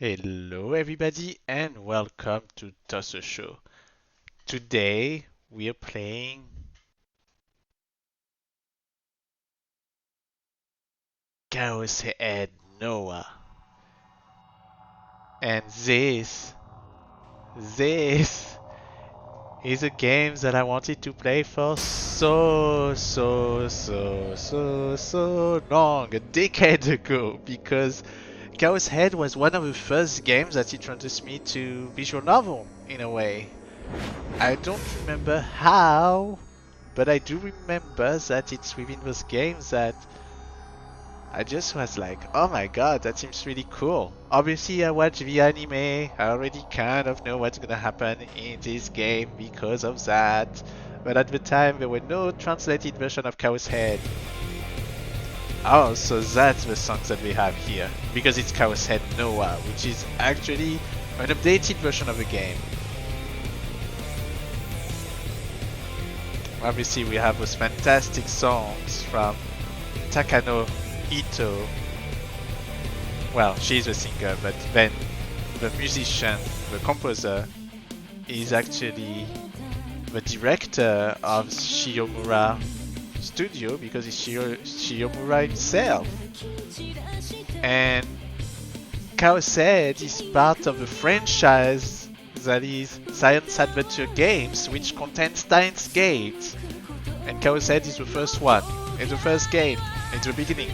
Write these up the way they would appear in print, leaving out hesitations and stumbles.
Hello, everybody, and welcome to Tosso Show. Today we are playing Chaos Head Noah, and this is a game that I wanted to play for so long, a decade ago, because Chaos Head was one of the first games that introduced me to visual novel in a way. I don't remember how, but I do remember that it's within those games that I just was like, oh my god, that seems really cool. Obviously, I watched the anime, I already kind of know what's gonna happen in this game because of that. But at the time, there were no translated version of Chaos Head. Oh, so that's the song that we have here, because it's Chaos Head Noah, which is actually an updated version of the game. Obviously, we have those fantastic songs from Takano Ito. Well, she's the singer, but then the musician, the composer, is actually the director of Shiyomura Studio because it's Shiyomura himself. And Kaoset is part of the franchise that is Science Adventure Games, which contains Steins Gate. And Kaoset is the first one. It's the first game. It's the beginning.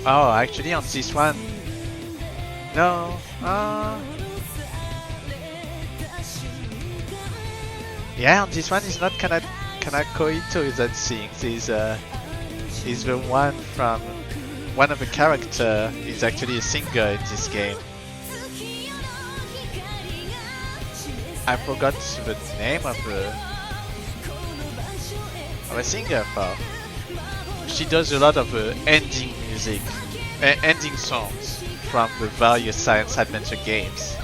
Oh, actually on this one, no. Yeah, on this one it's not Kanako Ito that sings. He's the one from one of the character is actually a singer in this game. I forgot the name of a singer for. She does a lot of ending music, ending songs from the various science adventure games.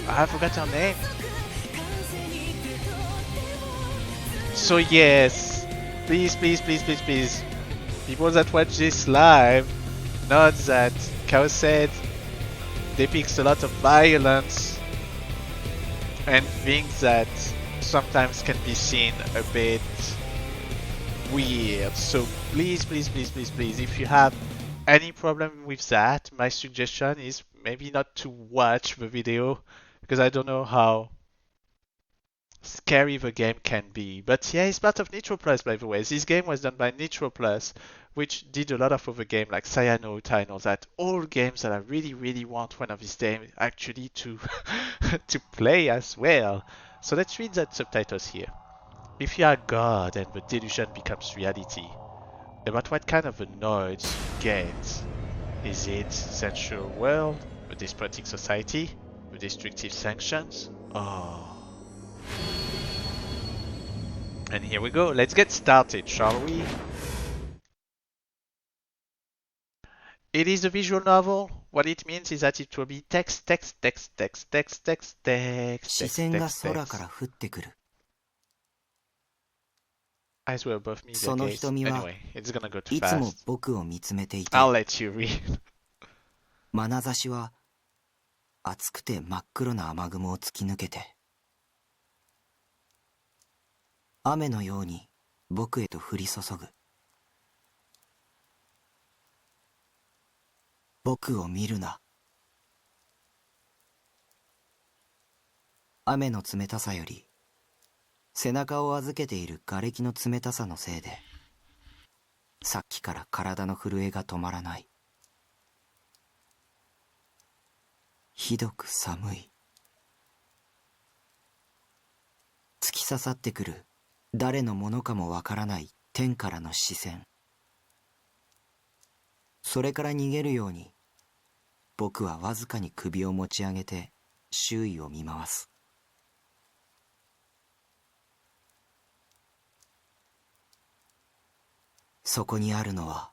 I forgot her name. So yes, please, people that watch this live, note that Chaoset depicts a lot of violence and things that sometimes can be seen a bit weird. So please, if you have any problem with that, my suggestion is maybe not to watch the video because I don't know how scary the game can be. But yeah, it's part of Nitro Plus, by the way. This game was done by Nitro Plus, which did a lot of other games like Sayano Uta and all that. All games that I really want one of these days actually to to play as well. So let's read that subtitles here. If you are God and the delusion becomes reality, about what kind of a noise you get? Is it sensual world, a despotic society, with destructive sanctions? Oh. And here we go. Let's get started, shall we? It is a visual novel. What it means is that it will be text. Eyes were above me, their gaze. Anyway, it's gonna go too fast. I'll let you read. 眼差しは熱くて真っ黒な雨雲を突き抜けて雨のように僕へと降り注ぐ。僕を見るな。雨の冷たさより背中を預けている瓦礫の冷たさのせいでさっきから体の震えが止まらない。ひどく寒い。突き刺さってくる誰のものかもわからない天からの視線。それから逃げるように僕はわずかに首を持ち上げて周囲を見回す。そこにあるのは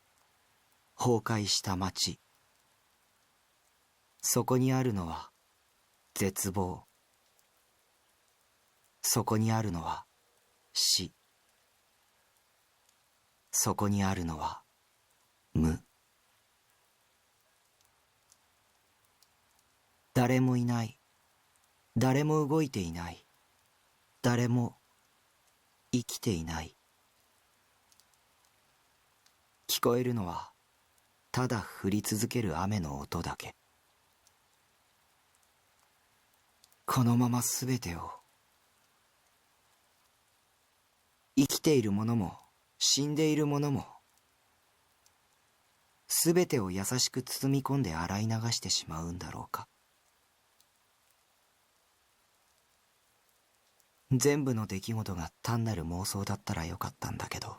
崩壊した街。そこにあるのは絶望。そこにあるのは死。そこにあるのは無。誰もいない。誰も動いていない。誰も生きていない。聞こえるのはただ降り続ける雨の音だけ。このまますべてを、生きているものも死んでいるものも、すべてを優しく包み込んで洗い流してしまうんだろうか。全部の出来事が単なる妄想だったらよかったんだけど、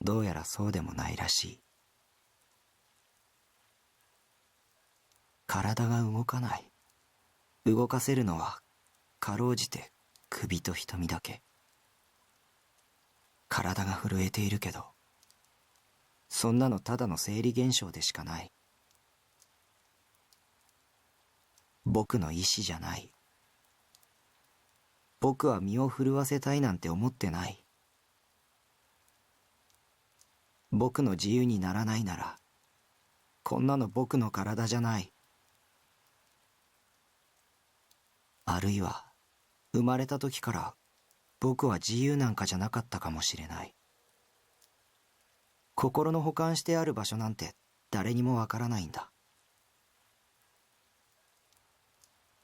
どうやらそうでもないらしい。体が動かない。動かせるのはかろうじて首と瞳だけ。体が震えているけど、そんなのただの生理現象でしかない。僕の意志じゃない。僕は身を震わせたいなんて思ってない。僕の自由にならないなら、こんなの僕の体じゃない。あるいは、生まれた時から僕は自由なんかじゃなかったかもしれない。心の保管してある場所なんて誰にもわからないんだ。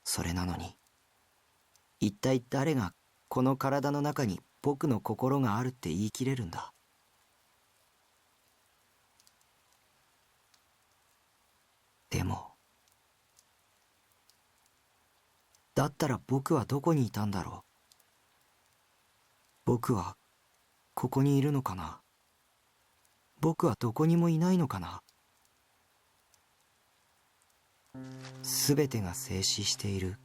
それなのに、一体誰がこの体の中に僕の心があるって言い切れるんだ。でも、だったら僕はどこにいたんだろう。僕はここにいるのかな。僕はどこにもいないのかな。すべてが静止している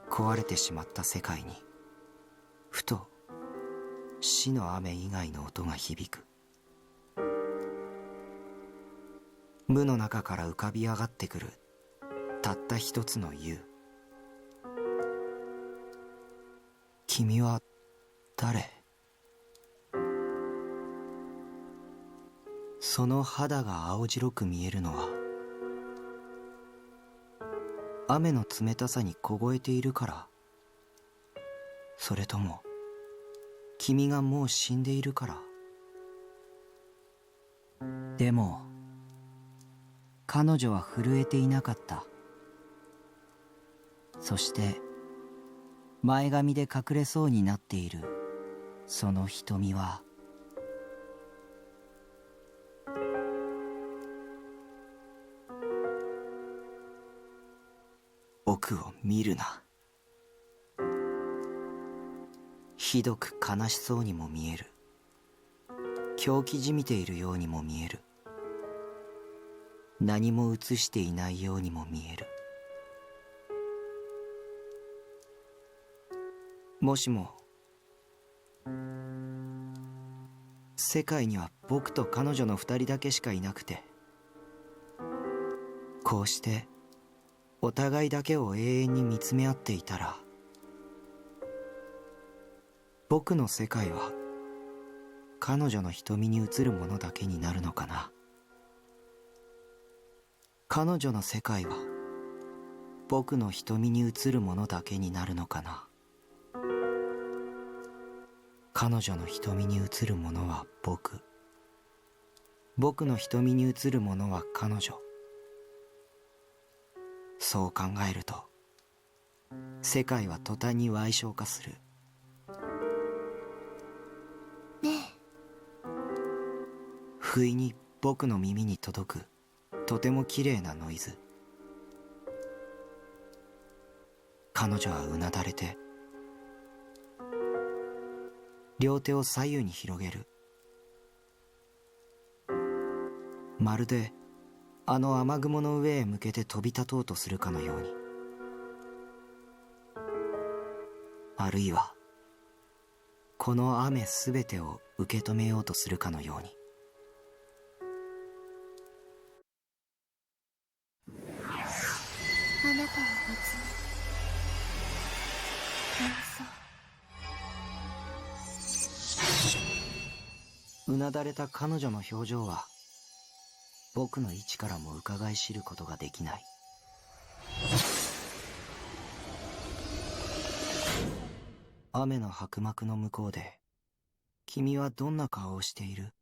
壊れてしまった世界に、ふと死の雨以外の音が響く。無の中から浮かび上がってくるたった一つの優。君は誰？その肌が青白く見えるのは雨の冷たさに凍えているから、それとも君がもう死んでいるから。でも彼女は震えていなかった。そして前髪で隠れそうになっているその瞳は、僕を見るな。ひどく悲しそうにも見える。狂気じみているようにも見える。何も映していないようにも見える。もしも世界には僕と彼女の二人だけしかいなくて、こうしてお互いだけを永遠に見つめ合っていたら、僕の世界は彼女の瞳に映るものだけになるのかな。彼女の世界は僕の瞳に映るものだけになるのかな。彼女の瞳に映るものは僕。僕の瞳に映るものは彼女。そう考えると、世界は途端に矮小化する。ねえ。不意に僕の耳に届くとても綺麗なノイズ。彼女はうなだれて、両手を左右に広げる。まるであの雨雲の上へ向けて飛び立とうとするかのように。あるいはこの雨すべてを受け止めようとするかのように。あなたを見つめ、うなだれた彼女の表情は僕の位置からも伺い知ることができない。雨の薄幕の向こうで、君はどんな顔をしている？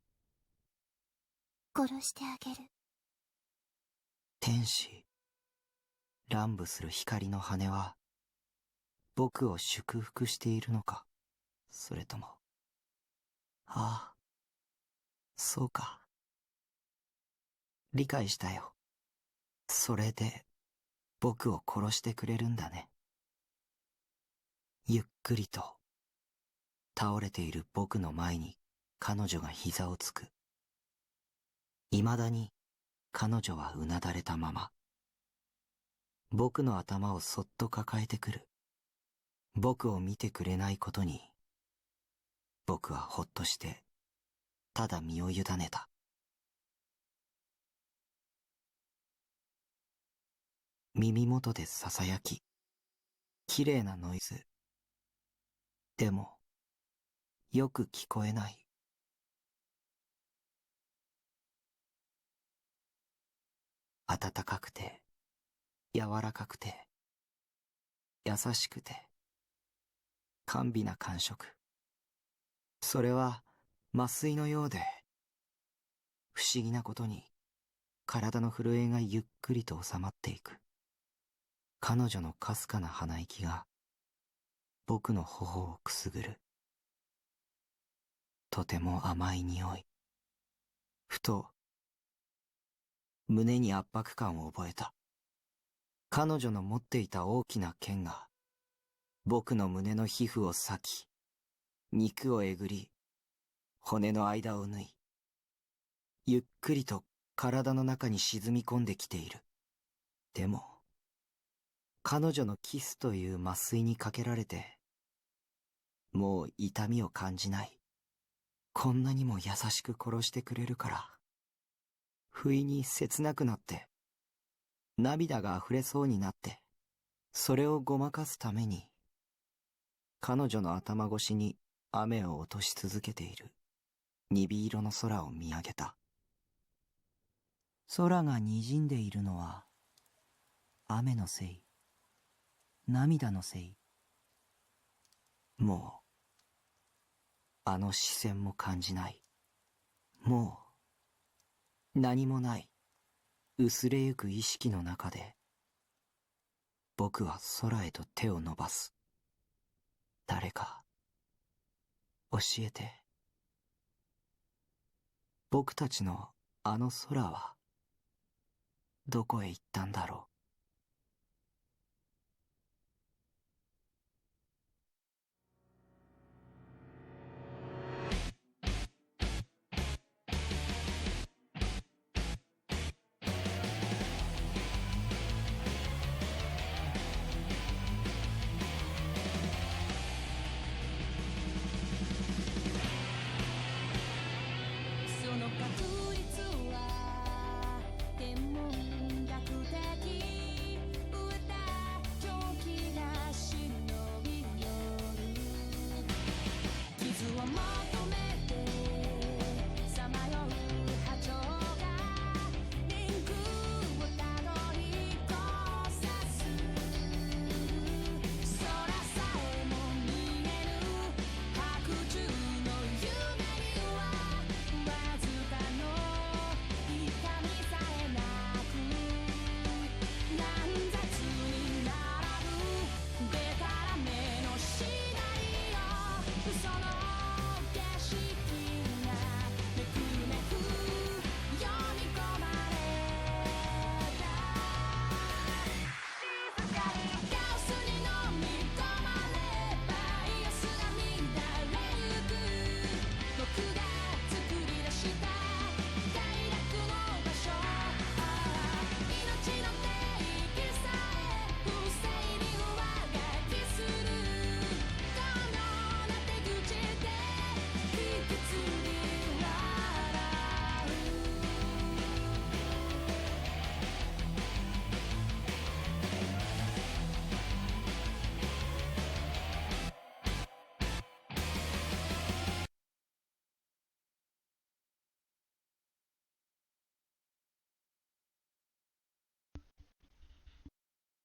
殺してあげる。天使、乱舞する光の羽は、僕を祝福しているのか、それとも、ああ、そうか。理解したよ。それで、僕を殺してくれるんだね。ゆっくりと、倒れている僕の前に彼女が膝をつく。未だに彼女はうなだれたまま。僕の頭をそっと抱えてくる。僕を見てくれないことに、僕はほっとして、ただ身を委ねた。耳元で囁き、綺麗なノイズ。でも、よく聞こえない。暖かくて、柔らかくて、優しくて、甘美な感触。それは麻酔のようで、不思議なことに、体の震えがゆっくりと収まっていく。彼女のかすかな鼻息が、僕の頬をくすぐる。とても甘い匂い。ふと、胸に圧迫感を覚えた。彼女の持っていた大きな剣が、僕の胸の皮膚を裂き、肉をえぐり、骨の間を縫い、ゆっくりと体の中に沈み込んできている。でも、彼女のキスという麻酔にかけられて、もう痛みを感じない。こんなにも優しく殺してくれるから、不意に切なくなって、涙が溢れそうになって、それをごまかすために、彼女の頭越しに雨を落とし続けている、鈍色の空を見上げた。空が滲んでいるのは、雨のせい。涙のせい。もう、あの視線も感じない。もう、何もない。薄れゆく意識の中で、僕は空へと手を伸ばす。誰か、教えて。僕たちのあの空は、どこへ行ったんだろう。その確率は天文学的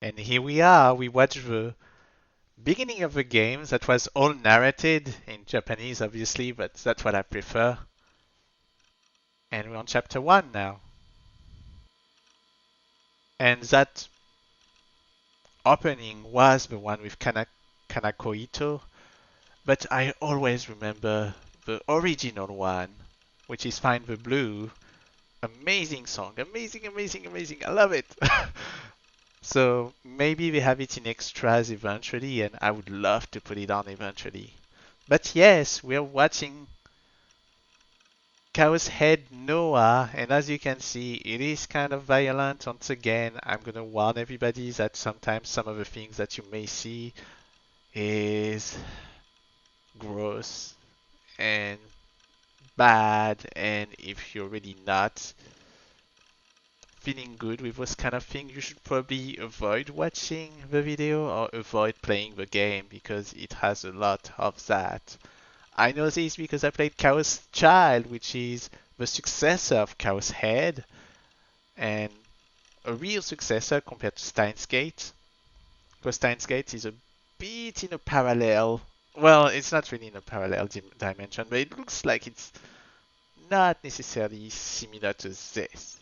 And here we are, we watched the beginning of the game that was all narrated in Japanese, obviously, but that's what I prefer. And we're on chapter 1 now. And that opening was the one with Kanako Ito, but I always remember the original one, which is Find the Blue. Amazing song, amazing, amazing, amazing. I love it. So maybe we have it in extras eventually, and I would love to put it on eventually. But yes, we're watching Chaos Head Noah, and as you can see, it is kind of violent. Once again, I'm gonna warn everybody that sometimes some of the things that you may see is gross and bad, and if you're really not feeling good with this kind of thing, you should probably avoid watching the video or avoid playing the game because it has a lot of that. I know this because I played Chaos Child, which is the successor of Chaos Head and a real successor compared to Steins Gate. Because Steins Gate is a bit in a parallel, well, it's not really in a parallel dimension, but it looks like it's not necessarily similar to this.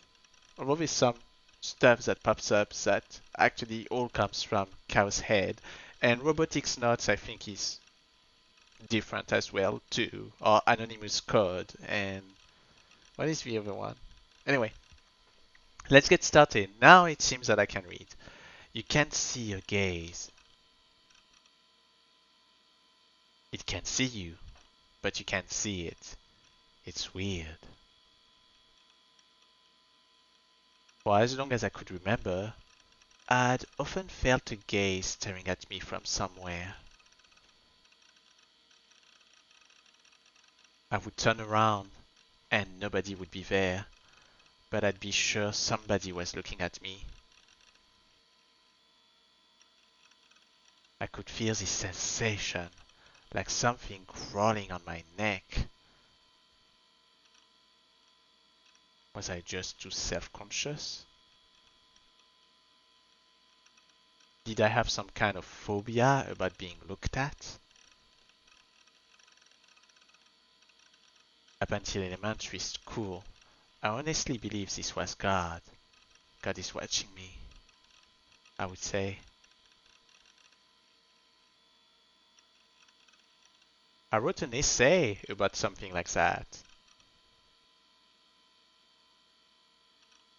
Although there's some stuff that pops up that actually all comes from Chaos Head. And Robotics Notes, I think, is different as well too. Or Anonymous Code. And what is the other one? Anyway, let's get started. Now it seems that I can read. You can't see your gaze. It can see you, but you can't see it. It's weird. For as long as I could remember, I'd often felt a gaze staring at me from somewhere. I would turn around and nobody would be there, but I'd be sure somebody was looking at me. I could feel this sensation, like something crawling on my neck. Was I just too self-conscious? Did I have some kind of phobia about being looked at? Up until elementary school, I honestly believed this was God. God is watching me, I would say. I wrote an essay about something like that.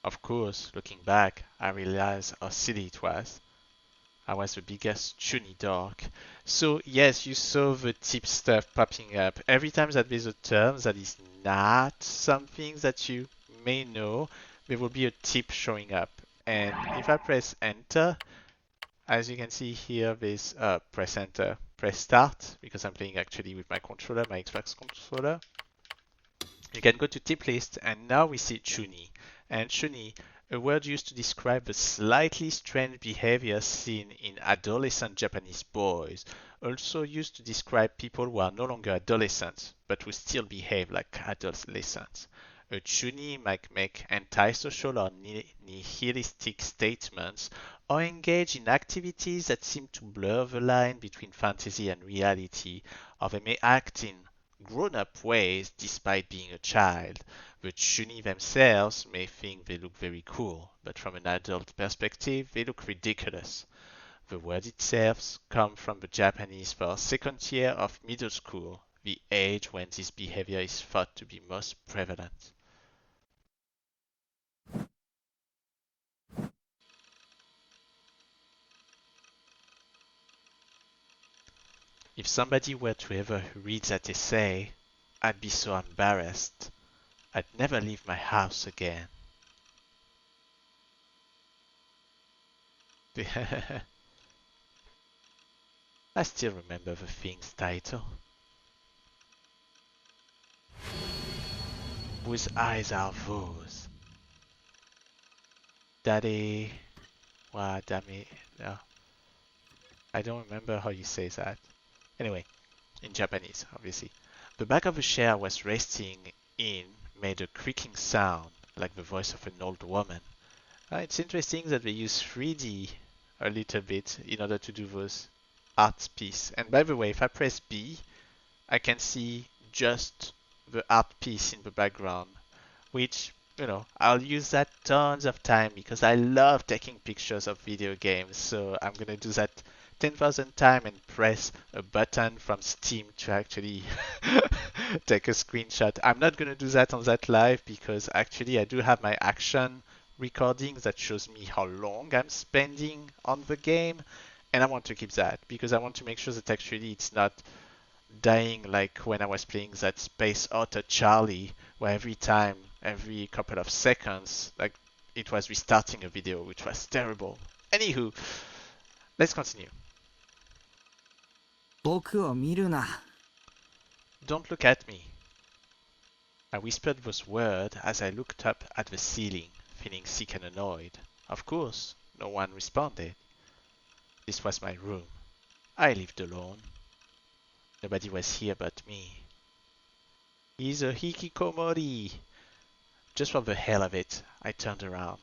Of course, looking back, I realized how silly it was. I was the biggest chuny dork. So yes, you saw the tip stuff popping up. Every time that there's a term that is not something that you may know, there will be a tip showing up. And if I press enter, as you can see here, there's press enter, press start, because I'm playing actually with my controller, my Xbox controller. You can go to tip list, and now we see chuny. And chuny, a word used to describe the slightly strange behavior seen in adolescent Japanese boys, also used to describe people who are no longer adolescents, but who still behave like adolescents. A chuny might make antisocial or nihilistic statements, or engage in activities that seem to blur the line between fantasy and reality, or they may act in grown-up ways despite being a child. The chuny themselves may think they look very cool, but from an adult perspective, they look ridiculous. The word itself comes from the Japanese for second year of middle school, the age when this behavior is thought to be most prevalent. If somebody were to ever read that essay, I'd be so embarrassed. I'd never leave my house again. I still remember the thing's title. Whose eyes are those? Daddy... Wa dami... No. I don't remember how you say that. Anyway, in Japanese, obviously. The back of the chair was resting in made a creaking sound, like the voice of an old woman. It's interesting that they use 3D a little bit in order to do those art piece. And by the way, if I press B, I can see just the art piece in the background, which, you know, I'll use that tons of time because I love taking pictures of video games. So I'm gonna do that 10,000 times and press a button from Steam to actually take a screenshot. I'm not gonna do that on that live because actually I do have my action recording that shows me how long I'm spending on the game, and I want to keep that because I want to make sure that actually it's not dying like when I was playing that Space Otter Charlie, where every time, every couple of seconds, like it was restarting a video, which was terrible. Anywho, let's continue. 僕を見るな。 Don't look at me. I whispered those words as I looked up at the ceiling, feeling sick and annoyed. Of course, no one responded. This was my room. I lived alone. Nobody was here but me. He's a hikikomori. Just for the hell of it, I turned around.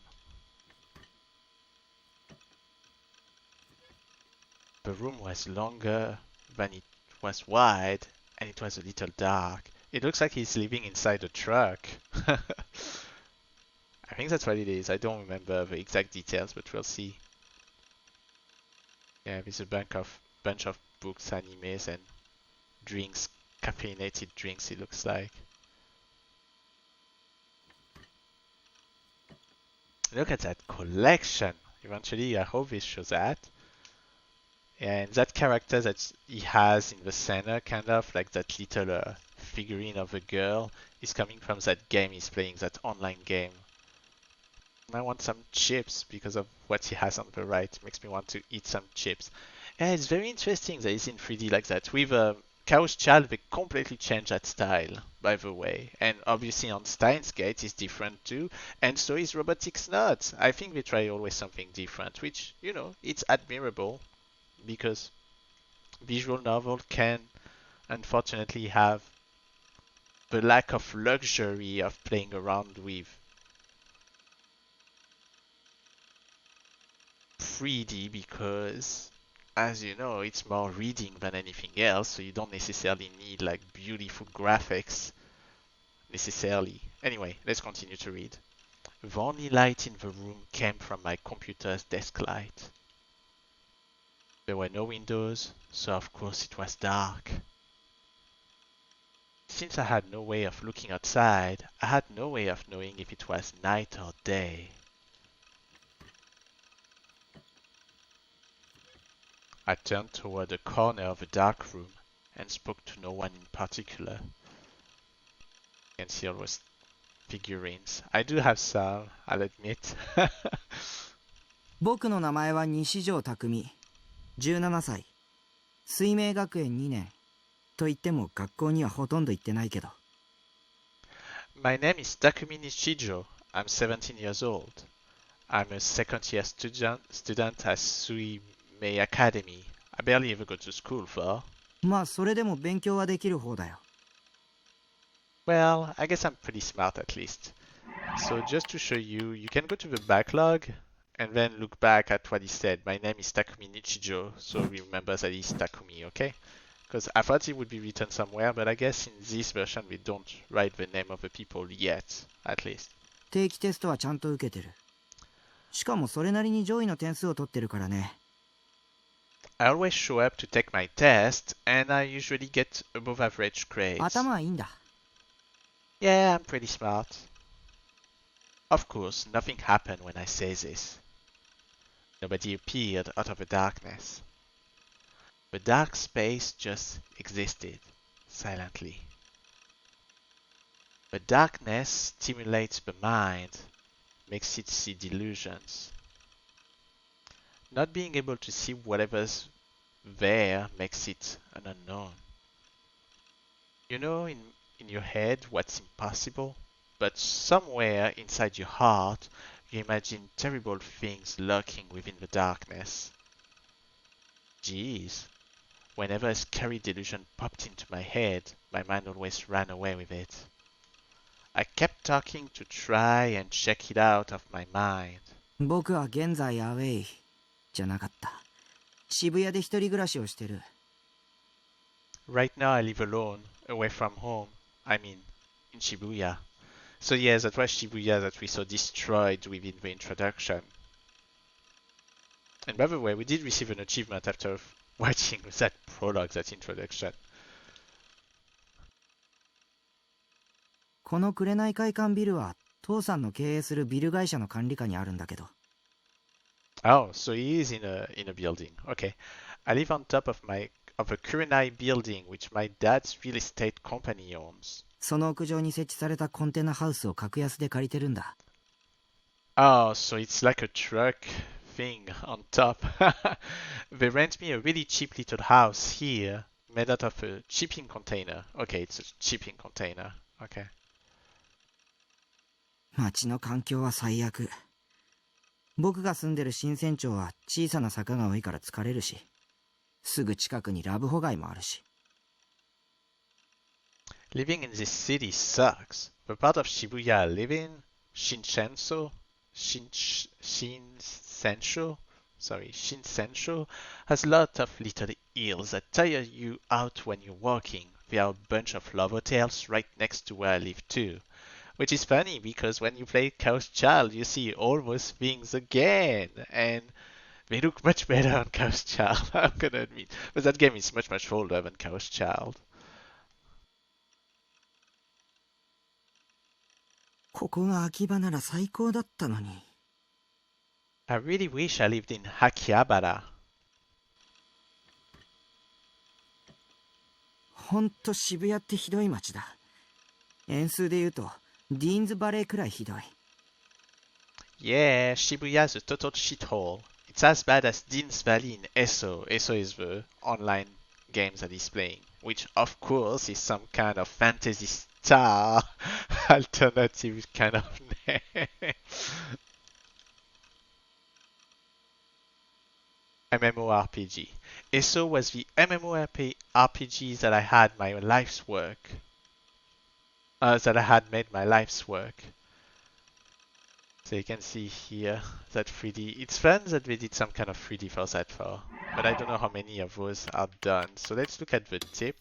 The room was longer than it was wide, and it was a little dark. It looks like he's living inside a truck. I think that's what it is. I don't remember the exact details, but we'll see. Yeah, there's a bunch of books, animes, and drinks, caffeinated drinks, it looks like. Look at that collection. Eventually, I hope this shows that. And that character that he has in the center, kind of like that little figurine of a girl, is coming from that game he's playing, that online game. I want some chips because of what he has on the right. It makes me want to eat some chips. Yeah, it's very interesting that it's in 3D like that. With Chaos Child, they completely changed that style, by the way. And obviously on Steins Gate is different too. And so is Robotics Nuts. I think they try always something different, which, you know, it's admirable. Because visual novel can unfortunately have the lack of luxury of playing around with 3D because, as you know, it's more reading than anything else, so you don't necessarily need like beautiful graphics necessarily. Anyway, let's continue to read. The only light in the room came from my computer's desk light. There were no windows, so of course it was dark. Since I had no way of looking outside, I had no way of knowing if it was night or day. I turned toward the corner of the dark room and spoke to no one in particular. You can see all those figurines. I do have some, I'll admit. 僕の名前は西條匠。17歳。水明学園2年。と言っても学校にはほとんど行ってないけど。My name is Takumi Nishijo. I'm 17 years old. I'm a second year student at Suimei Academy. I barely ever go to school for. まあそれでも勉強はできる方だよ。Well, I guess I'm pretty smart at least. So just to show you, you can go to the backlog and then look back at what he said. My name is Takumi Nichijo, so remember that he's Takumi, okay? Because I thought it would be written somewhere, but I guess in this version we don't write the name of the people yet, at least. 定期テストはちゃんと受けてる。しかもそれなりに上位の点数を取ってるからね。I always show up to take my test, and I usually get above average grades. 頭はいいんだ。Yeah, I'm pretty smart. Of course, nothing happened when I say this. Nobody appeared out of the darkness. The dark space just existed, silently. The darkness stimulates the mind, makes it see delusions. Not being able to see whatever's there makes it an unknown. You know in your head what's impossible, but somewhere inside your heart you imagine terrible things lurking within the darkness. Jeez, whenever a scary delusion popped into my head, my mind always ran away with it. I kept talking to try and check it out of my mind. 僕は現在アウェイ。じゃなかった。渋谷で一人暮らしをしてる。Right now I live alone, away from home. I mean, in Shibuya. So yeah, that was Shibuya that we saw destroyed within the introduction. And by the way, we did receive an achievement after watching that prologue, that introduction. この紅会館ビルは父さんの経営するビル会社の管理下にあるんだけど。Oh, so he is in a building. Okay. I live on top of a Kurenai building which my dad's real estate company owns. その屋上に設置されたコンテナハウスを格安で借りてるんだ。Oh, so it's like a truck thing on top. They rent me a really cheap little house here, made out of a shipping container. Okay, it's a shipping container. Okay. 街の環境は最悪。僕が住んでる新船町は小さな坂が多いから疲れるし、すぐ近くにラブホ街もあるし。Living in this city sucks. The part of Shibuya I live in, Shinsensho, has a lot of little hills that tire you out when you're walking. There are a bunch of love hotels right next to where I live too. Which is funny because when you play Chaos Child, you see all those things again, and they look much better on Chaos Child, I'm gonna admit. But that game is much, much older than Chaos Child. ここが秋葉なら最高だったのに。I really wish I lived in Akihabara. ほんと渋谷ってひどい街だ。円数で言うと、ディーンズバレーくらいひどい。Yeah, Shibuya's a total shithole. It's as bad as Dean's Valley in ESO. ESO is the online games that he's playing, which of course is some kind of fantasy star alternative kind of name. MMORPG. ESO was the MMORPG that I had my life's work. That I had made my life's work. So you can see here that 3D. It's fun that they did some kind of 3D for that for, but I don't know how many of those are done. So let's look at the tip.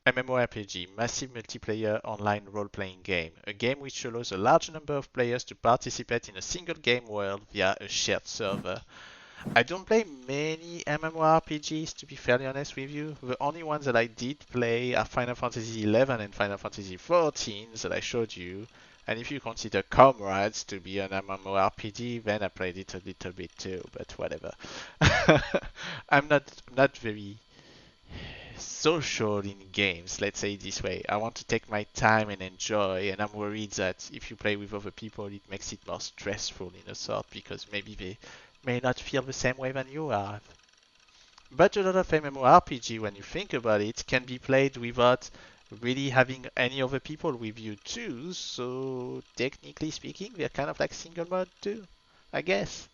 MMORPG, massive multiplayer online role-playing game. A game which allows a large number of players to participate in a single game world via a shared server. I don't play many MMORPGs, to be fairly honest with you. The only ones that I did play are Final Fantasy XI and Final Fantasy XIV that I showed you. And if you consider Comrades to be an MMORPG, then I played it a little bit too, but whatever. I'm not very social in games, let's say it this way. I want to take my time and enjoy, and I'm worried that if you play with other people, it makes it more stressful in a sort, because maybe they may not feel the same way than you are. But a lot of MMORPG, when you think about it, can be played without really having any other people with you too, so technically speaking, they're kind of like single mode too, I guess.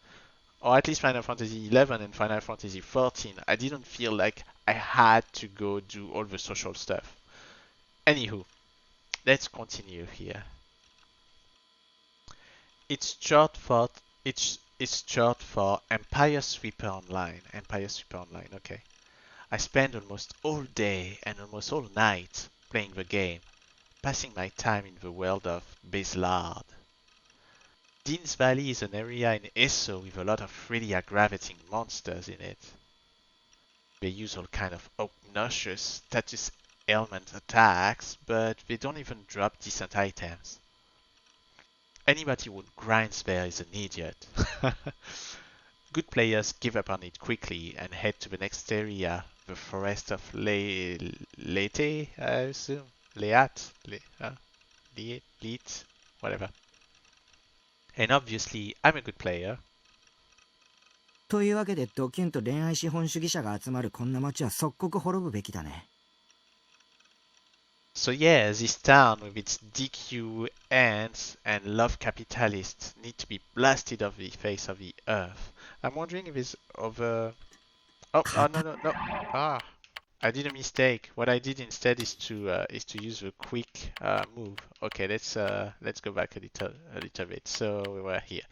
Or at least Final Fantasy XI and Final Fantasy XIV, I didn't feel like I had to go do all the social stuff. Anywho, let's continue here. It's short for Empire Sweeper Online. Empire Sweeper Online, okay. I spend almost all day and almost all night playing the game, passing my time in the world of Bezlard. Dean's Valley is an area in ESO with a lot of really aggravating monsters in it. They use all kind of obnoxious status ailment attacks, but they don't even drop decent items. Anybody who grinds there is an idiot. Good players give up on it quickly and head to the next area, the Forest of Leyte, I assume. Leat, whatever. And obviously, I'm a good player. というわけでドキュンと恋愛資本主義者が集まるこんな街は即刻滅ぶべきだね。So yeah, this town with its DQ ants and love capitalists need to be blasted off the face of the earth. I'm wondering if there's other... Oh, no. Ah, I did a mistake. What I did instead is to use a quick move. Okay, let's go back a little bit. So we were here.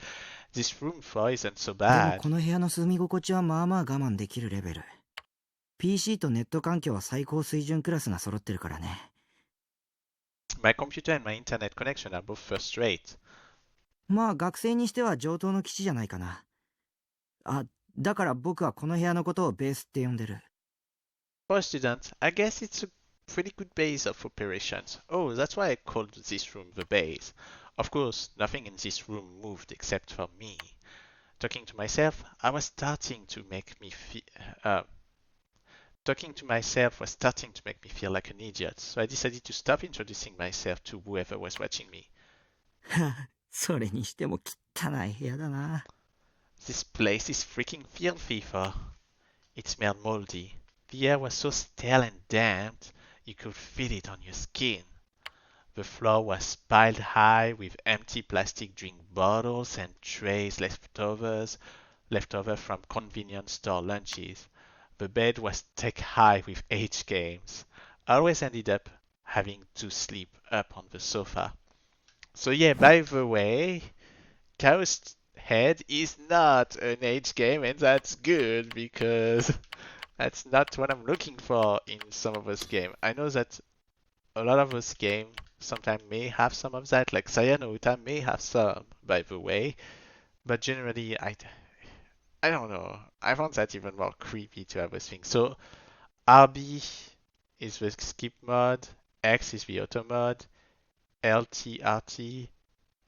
this room floor isn't so でも bad. この部屋の住み心地はまあまあ我慢できるレベル。PC とネット環境は最高水準クラスが揃ってるからね。My computer and my internet connection are both first rate. まあ学生にしては上等の基地じゃないかな。あ、だから僕はこの部屋のことをベースって呼んでる。For a student, I guess it's a pretty good base of operations. Oh, that's why I called this room the base. Of course, nothing in this room moved except for me. Talking to myself, Talking to myself was starting to make me feel like an idiot, so I decided to stop introducing myself to whoever was watching me. それにしても汚い部屋だな。This place is freaking filthy, for it smelled moldy. The air was so stale and damp, you could feel it on your skin. The floor was piled high with empty plastic drink bottles and trays leftover from convenience store lunches. The bed was stacked high with H games. I always ended up having to sleep up on the sofa. So yeah, by the way, Chaos Head is not an H game, and that's good because that's not what I'm looking for in some of those games. I know that a lot of those games sometimes may have some of that, like Sayano Uta may have some, by the way, but generally I don't know. I found that even more creepy to have those things. So RB is the skip mode, X is the auto mode, LT, RT,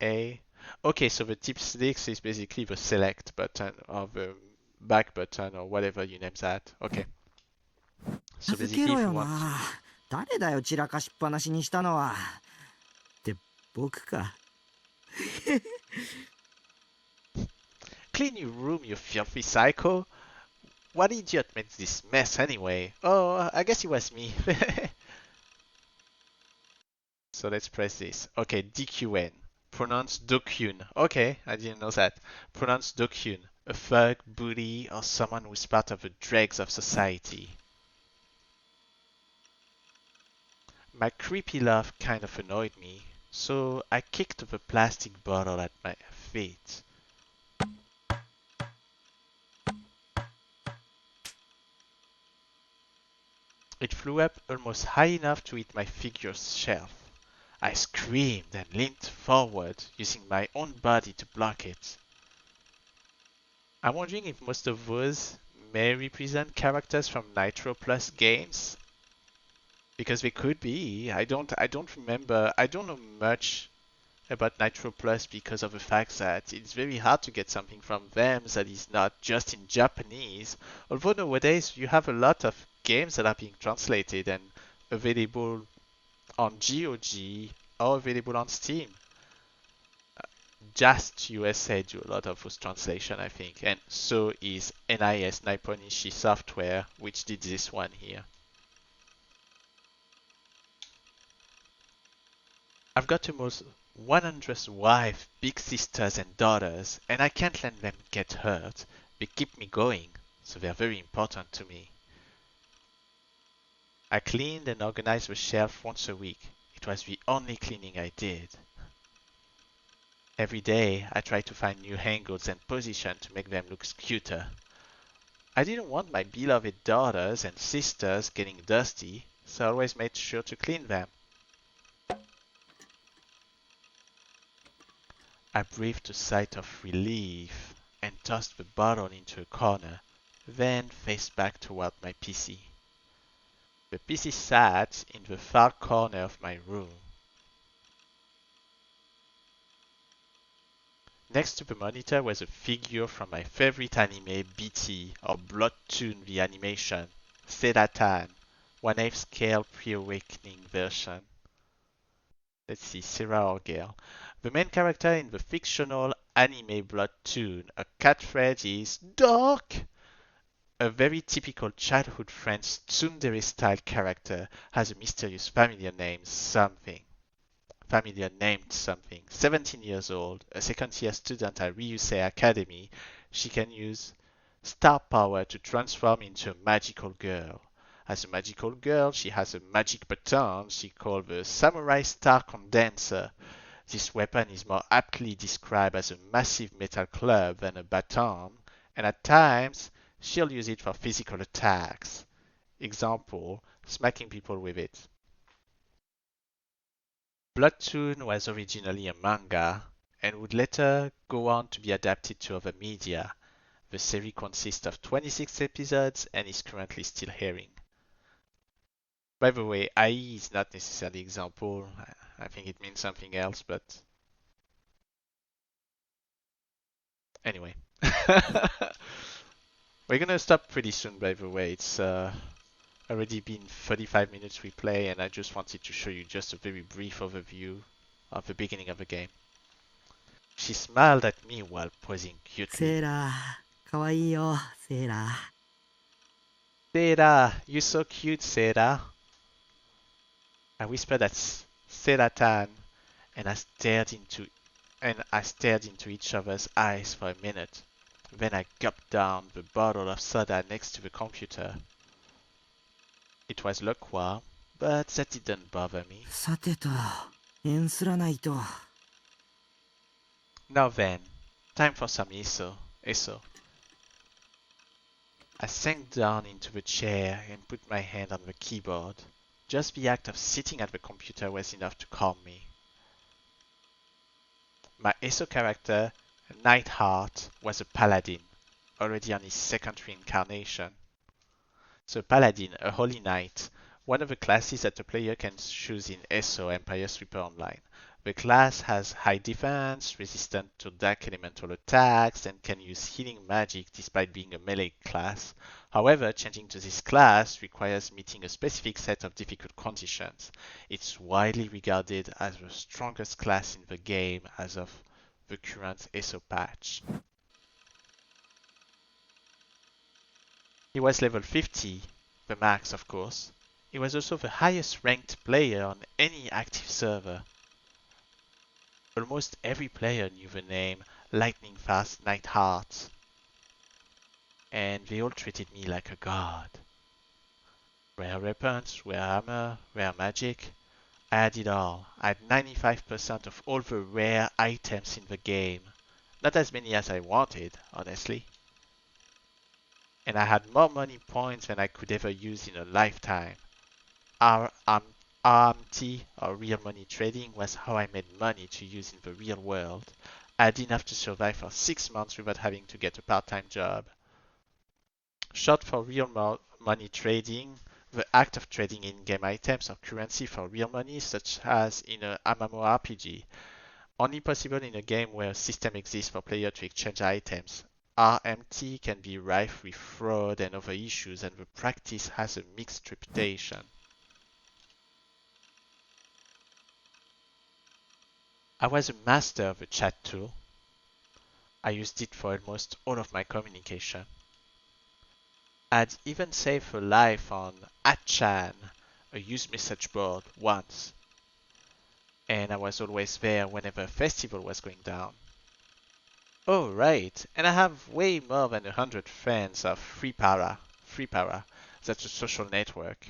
A. Okay, so the tip 6 is basically the select button or the back button or whatever you name that. Okay. So 預 basically け if ろ you よ want な。誰だよ散らかしっぱなしにしたのは。って僕か。clean your room, you filthy psycho. What idiot made this mess anyway? Oh, I guess it was me. So let's press this. Okay, DQN. Pronounced Dokyun. Okay, I didn't know that. Pronounced Dokyun. A thug, bully, or someone who's part of the dregs of society. My creepy laugh kind of annoyed me, so I kicked the plastic bottle at my feet. It flew up almost high enough to hit my figure's shelf. I screamed and leaned forward, using my own body to block it. I'm wondering if most of those may represent characters from Nitro Plus games, because they could be. I don't remember. I don't know much about Nitro Plus because of the fact that it's very hard to get something from them that is not just in Japanese. Although nowadays you have a lot of games that are being translated and available on GOG or available on Steam. Just USA do a lot of those translation, I think, and so is NIS Nipponishi Software, which did this one here. I've got almost 100 wives, big sisters and daughters, and I can't let them get hurt. They keep me going, so they're very important to me. I cleaned and organized the shelf once a week. It was the only cleaning I did. Every day, I tried to find new angles and positions to make them look cuter. I didn't want my beloved daughters and sisters getting dusty, so I always made sure to clean them. I breathed a sigh of relief and tossed the bottle into a corner, then faced back toward my PC. The PC sat in the far corner of my room. Next to the monitor was a figure from my favorite anime BT, or Blood Toon the animation, Sedatan, 1/8 scale pre-awakening version. Let's see, Sarah or Girl. The main character in the fictional anime Blood Toon, a cat phrase is Dark! A very typical childhood French tsundere-style character has a mysterious familiar named something. 17 years old, a second-year student at Ryusei Academy, she can use star power to transform into a magical girl. As a magical girl, she has a magic baton she called the Samurai Star Condenser. This weapon is more aptly described as a massive metal club than a baton, and at times she'll use it for physical attacks. Example, smacking people with it. Bloodtoon was originally a manga and would later go on to be adapted to other media. The series consists of 26 episodes and is currently still airing. By the way, IE is not necessarily example. I think it means something else, but anyway. We're gonna stop pretty soon, by the way. It's already been 35 minutes we play, and I just wanted to show you just a very brief overview of the beginning of the game. She smiled at me while posing cutely. セーラー、かわいいよ、セーラー。 Seira, you're so cute, Seira. I whispered at Seira-tan, and I stared into each other's eyes for a minute. Then I gulped down the bottle of soda next to the computer. It was lukewarm, but that didn't bother me. さてと、縁すらないと。 Now then, time for some eso. I sank down into the chair and put my hand on the keyboard. Just the act of sitting at the computer was enough to calm me. My eso character, Nightheart, was a paladin, already on his second reincarnation. So paladin, a holy knight, one of the classes that a player can choose in ESO Empire Sweeper Online. The class has high defense, resistant to dark elemental attacks, and can use healing magic despite being a melee class. However, changing to this class requires meeting a specific set of difficult conditions. It's widely regarded as the strongest class in the game as of the current ESO patch. He was level 50, the max of course. He was also the highest ranked player on any active server. Almost every player knew the name Lightning Fast Nightheart, and they all treated me like a god. Rare weapons, rare armor, rare magic, I had it all. I had 95% of all the rare items in the game. Not as many as I wanted, honestly. And I had more money points than I could ever use in a lifetime. RMT, or real money trading, was how I made money to use in the real world. I had enough to survive for 6 months without having to get a part-time job. Short for real money trading, the act of trading in-game items or currency for real money, such as in an MMORPG. Only possible in a game where a system exists for players to exchange items. RMT can be rife with fraud and other issues, and the practice has a mixed reputation. I was a master of the chat tool. I used it for almost all of my communication. I'd even saved a life on @chan, a used message board, once. And I was always there whenever a festival was going down. Oh right, and I have way more than 100 friends of FreePara. FreePara, that's a social network.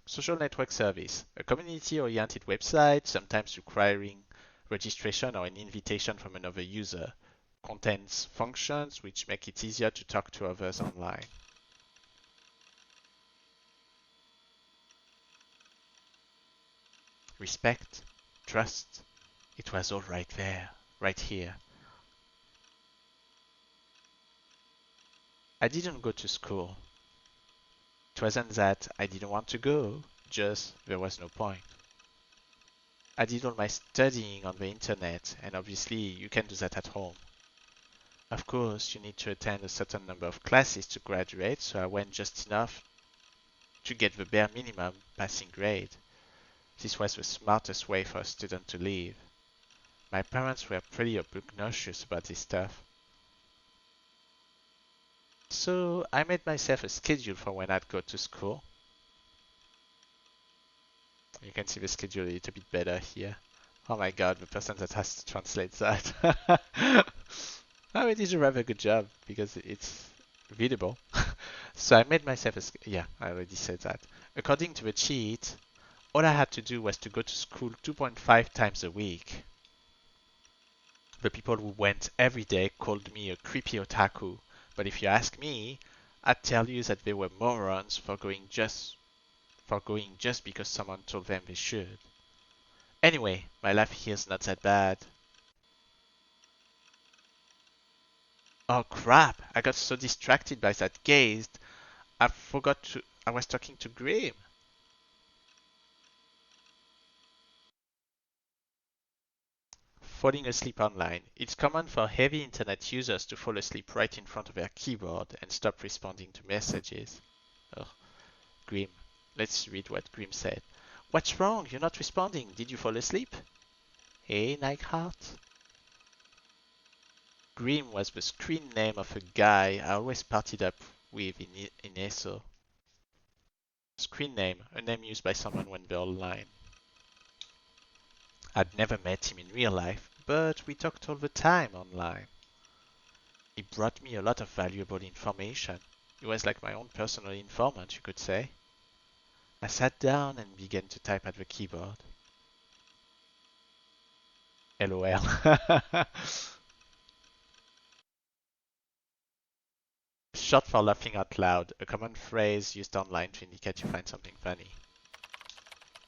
Social network service, a community-oriented website, sometimes requiring registration or an invitation from another user. Contains functions which make it easier to talk to others online. Respect, trust, it was all right there, right here. I didn't go to school. It wasn't that I didn't want to go, just there was no point. I did all my studying on the internet, and obviously you can do that at home. Of course, you need to attend a certain number of classes to graduate, so I went just enough to get the bare minimum passing grade. This was the smartest way for a student to live. My parents were pretty obnoxious about this stuff. So I made myself a schedule for when I'd go to school. You can see the schedule a little bit better here. Oh my god, the person that has to translate that. Oh, it is a rather good job because it's readable. So I made myself a yeah, I already said that. According to the cheat, all I had to do was to go to school 2.5 times a week. The people who went every day called me a creepy otaku, but if you ask me, I'd tell you that they were morons for going just because someone told them they should. Anyway, my life here's not that bad. Oh crap, I got so distracted by that gaze, I was talking to Grim. Falling asleep online. It's common for heavy internet users to fall asleep right in front of their keyboard and stop responding to messages. Ugh. Grim. Let's read what Grim said. What's wrong? You're not responding. Did you fall asleep? Hey, Nightheart. Grim was the screen name of a guy I always partied up with in ESO. Screen name, a name used by someone when they're online. I'd never met him in real life, but we talked all the time online. He brought me a lot of valuable information. He was like my own personal informant, you could say. I sat down and began to type at the keyboard. LOL. Short for laughing out loud, a common phrase used online to indicate you find something funny.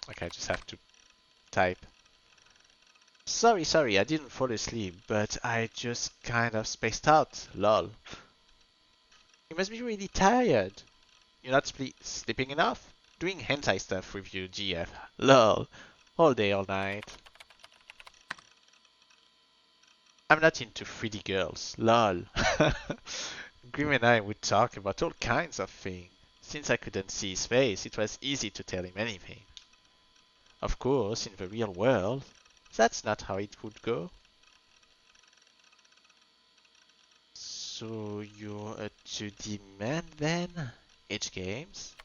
Okay, I just have to type. Sorry, I didn't fall asleep, but I just kind of spaced out, lol. You must be really tired. You're not sleeping enough? Doing hentai stuff with you, GF. Lol. All day, all night. I'm not into 3D girls. Lol. Grim and I would talk about all kinds of things. Since I couldn't see his face, it was easy to tell him anything. Of course, in the real world, that's not how it would go. So you're a 2D man then? H games?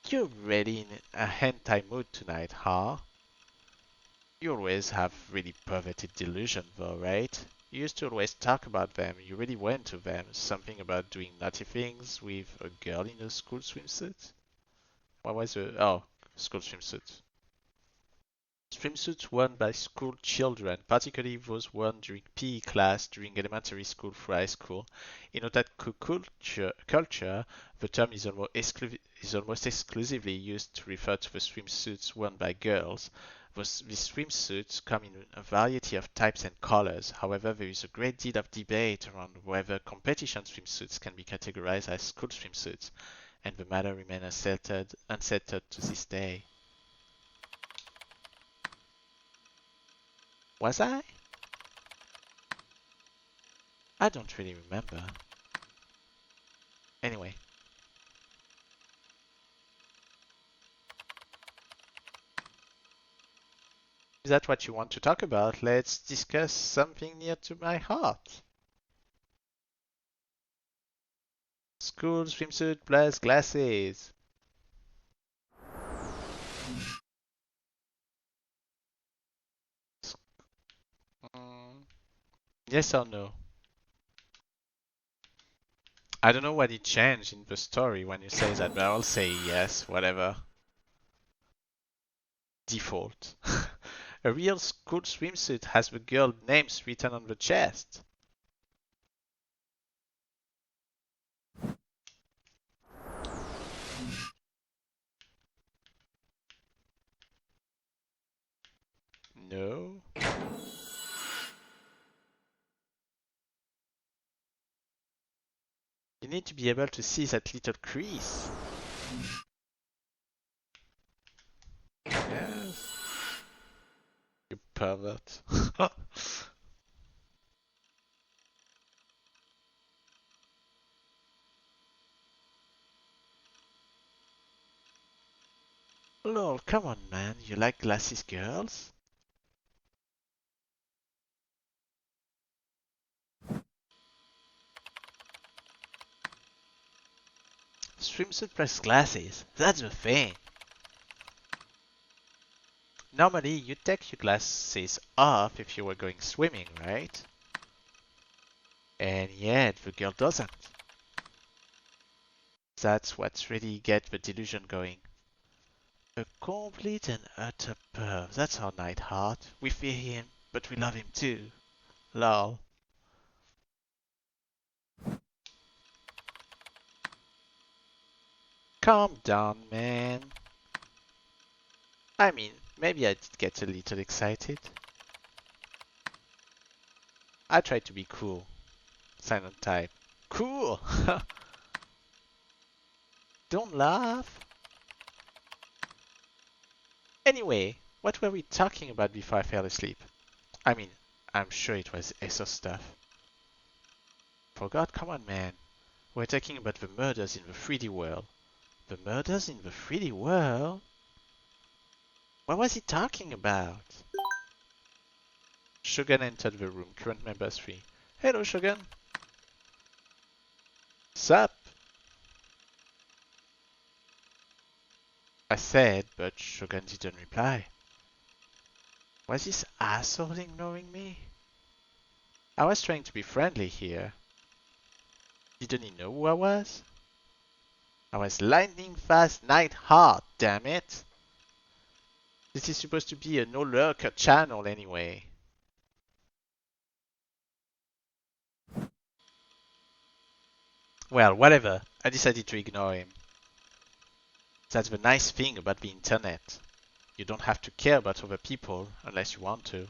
You're really in a hentai mood tonight, huh? You always have really perverted delusion though, right? You used to always talk about them, you really went to them. Something about doing naughty things with a girl in a school swimsuit? What was it? Oh, school swimsuit. Swimsuits worn by school children, particularly those worn during PE class during elementary school through high school. In otaku culture, the term is almost exclusively used to refer to the swimsuits worn by girls. These swimsuits come in a variety of types and colors. However, there is a great deal of debate around whether competition swimsuits can be categorized as school swimsuits, and the matter remains unsettled to this day. Was I? I don't really remember. Anyway. Is that what you want to talk about? Let's discuss something near to my heart. School swimsuit plus glasses. Yes or no? I don't know what it changed in the story when you say that, but I'll say yes, whatever. Default. A real school swimsuit has the girl names written on the chest. No. You need to be able to see that little crease. Yes. You pervert. Lol, come on man, you like glasses girls? Swimsuit plus glasses, that's the thing. Normally, you take your glasses off if you were going swimming, right? And yet, the girl doesn't. That's what's really get the delusion going. A complete and utter perv. That's our Nightheart. We fear him, but we love him too. Lol. Calm down, man. I mean, maybe I did get a little excited. I tried to be cool. Silent type. Cool! Don't laugh. Anyway, what were we talking about before I fell asleep? I mean, I'm sure it was ESO stuff. Forgot? Come on, man. We're talking about the murders in the 3D world. The murders in the 3D world? What was he talking about? Shogun entered the room, current member 3. Hello, Shogun. Sup? I said, but Shogun didn't reply. Was this asshole ignoring me? I was trying to be friendly here. Didn't he know who I was? I was lightning fast Nightheart, damn it! This is supposed to be a no lurker channel anyway. Well, whatever. I decided to ignore him. That's the nice thing about the internet. You don't have to care about other people unless you want to.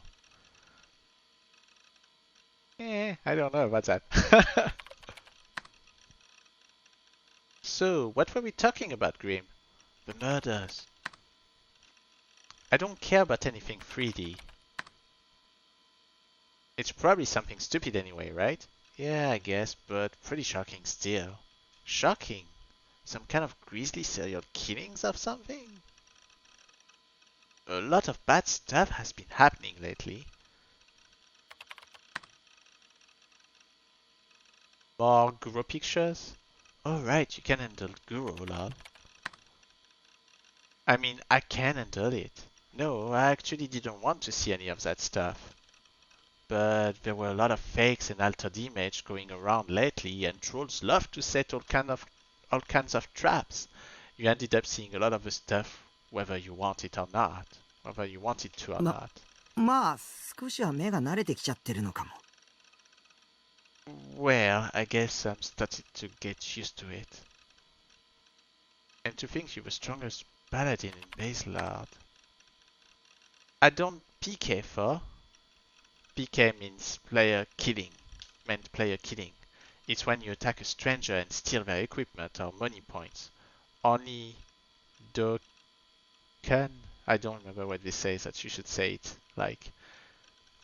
I don't know about that. So, what were we talking about, Grim? The murders. I don't care about anything 3D. It's probably something stupid anyway, right? Yeah, I guess, but pretty shocking still. Shocking? Some kind of grisly serial killings of something? A lot of bad stuff has been happening lately. More Guro pictures? Oh right, you can handle Guro, lol. I mean, I can handle it. No, I actually didn't want to see any of that stuff. But there were a lot of fakes and altered image going around lately, and trolls love to set all kinds of traps. You ended up seeing a lot of the stuff, whether you want it or not. Whether you want it to or not. まあ少しは目が慣れてきちゃってるのかも。 Well, I guess I'm starting to get used to it. And to think you're the strongest paladin in Baselord. I don't PK for. PK means player killing. Meant player killing. It's when you attack a stranger and steal their equipment or money points. Only Dokkan, I don't remember what they say, that you should say it like,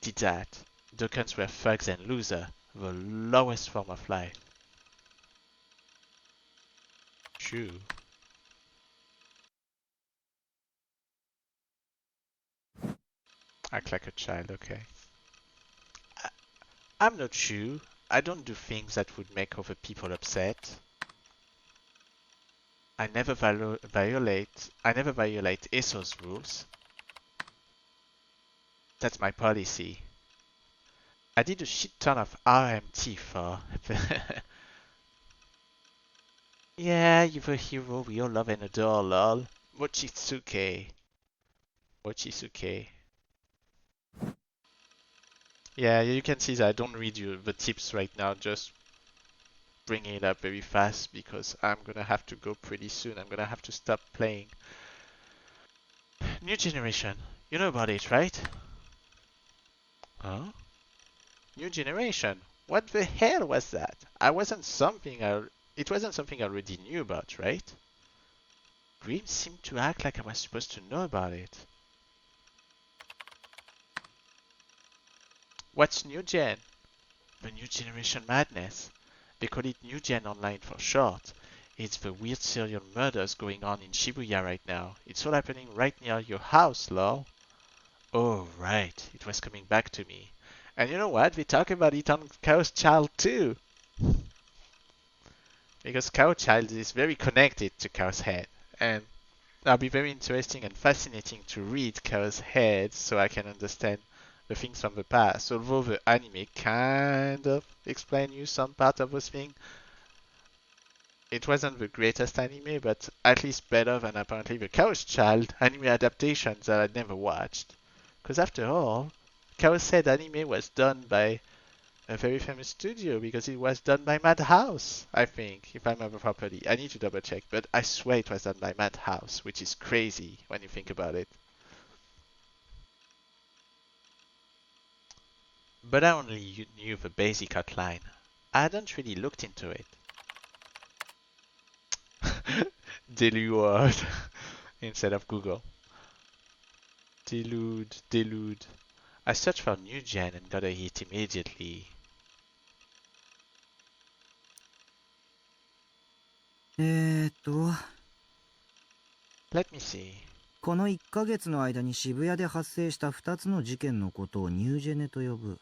did that. Dokkans were thugs and losers, the lowest form of life. True. Act like a child, okay. I'm not Shu. I don't do things that would make other people upset. I never violate ESO's rules. That's my policy. I did a shit ton of RMT for. Yeah, you're the hero we all love and adore, lol. Mochitsuke. Mochitsuke. Yeah, you can see that I don't read you the tips right now, just bringing it up very fast because I'm gonna have to go pretty soon. I'm gonna have to stop playing. New generation. You know about it, right? Huh? New generation. What the hell was that? It wasn't something I already knew about, right? Grim seemed to act like I was supposed to know about it. What's new gen? The new generation madness. They call it new gen online for short. It's the weird serial murders going on in Shibuya right now. It's all happening right near your house, lol. Oh right, it was coming back to me. And you know what? We talk about it on Chaos Child too. Because Chaos Child is very connected to Chaos Head. And that'll be very interesting and fascinating to read Chaos Head so I can understand the things from the past. Although the anime kind of explain you some part of those things. it wasn't the greatest anime, but at least better than apparently the Chaos Child anime adaptations that I'd never watched. Because after all, Chaos Head anime was done by a very famous studio because it was done by Madhouse, I think, if I remember properly. I need to double check, but I swear it was done by Madhouse, which is crazy when you think about it. But I only knew the basic outline. I hadn't really looked into it. Delude instead of Google. Delude. I searched for new gen and got a hit immediately. Let me see. この1ヶ月の間に渋谷で発生した2つの事件のことをニュージェネと呼ぶ。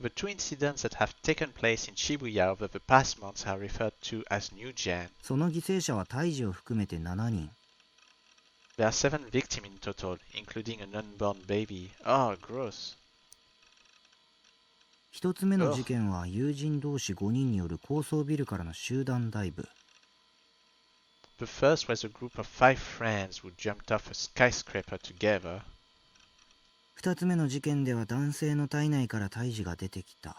The two incidents that have taken place in Shibuya over the past months are referred to as New Gen. その犠牲者は胎児を含めて7人。There are 7 victims in total, including an unborn baby. Oh, gross. 1つ目の事件は友人同士5人による高層ビルからの集団ダイブ。The first was a group of 5 friends who jumped off a skyscraper together. 2つ目の事件では男性の体内から胎児が出てきた。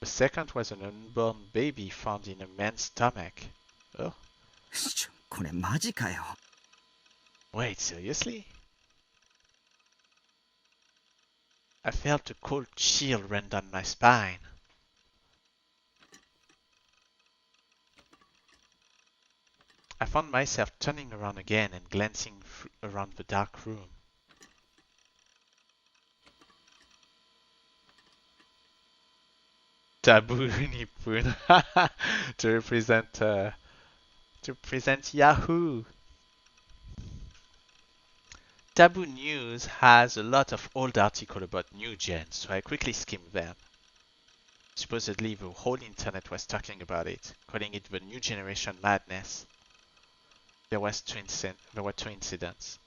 The second was an unborn baby found in a man's stomach. Oh. これマジかよ。Wait, seriously? I felt a cold chill run down my spine. I found myself turning around again and glancing around the dark room. Taboo Nippon to present Yahoo. Taboo News has a lot of old articles about new gen, so I quickly skimmed them. Supposedly the whole internet was talking about it, calling it the new generation madness. There were two incidents.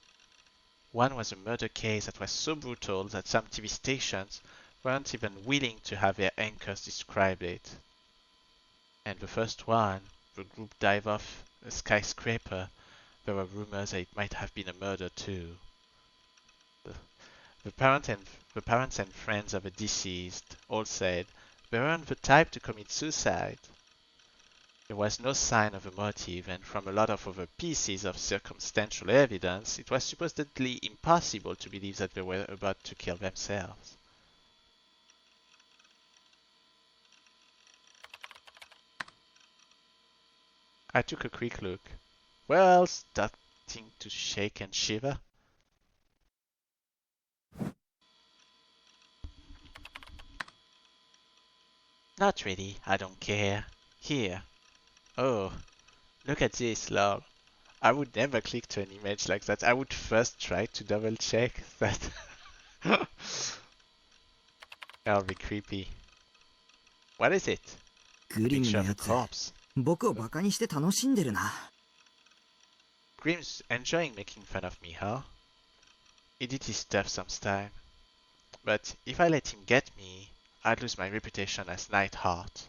One was a murder case that was so brutal that some TV stations weren't even willing to have their anchors describe it. And the first one, the group dive off a skyscraper, there were rumors that it might have been a murder too. The parents and friends of the deceased all said they weren't the type to commit suicide. There was no sign of a motive, and from a lot of other pieces of circumstantial evidence, it was supposedly impossible to believe that they were about to kill themselves. I took a quick look. Well, starting to shake and shiver. Not really, I don't care. Here. Oh, look at this, lol. I would never click to an image like that. I would first try to double check that. That'll be creepy. What is it? Picture of a corpse. 僕をバカにして楽しんでるな。Grim's enjoying making fun of me, huh? He did his stuff sometime. But if I let him get me, I'd lose my reputation as Nightheart.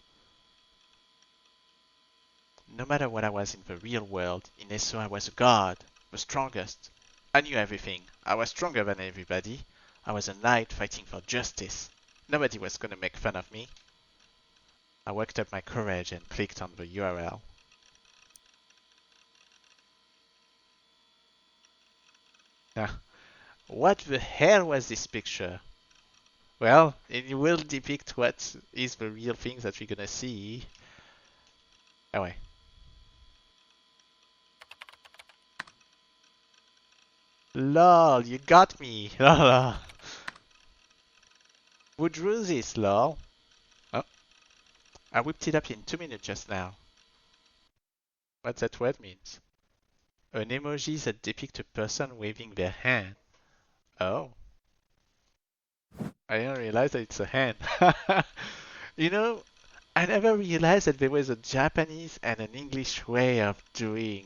No matter what I was in the real world, in ESO I was a god, the strongest. I knew everything. I was stronger than everybody. I was a knight fighting for justice. Nobody was gonna make fun of me. I worked up my courage and clicked on the URL. Now, what the hell was this picture? Well, it will depict what is the real thing that we're gonna see. Anyway. Lol, you got me. Lol. Who drew this, lol? Oh. I whipped it up in 2 minutes just now. What that word means? An emoji that depicts a person waving their hand. Oh. I didn't realize that it's a hand. You know, I never realized that there was a Japanese and an English way of doing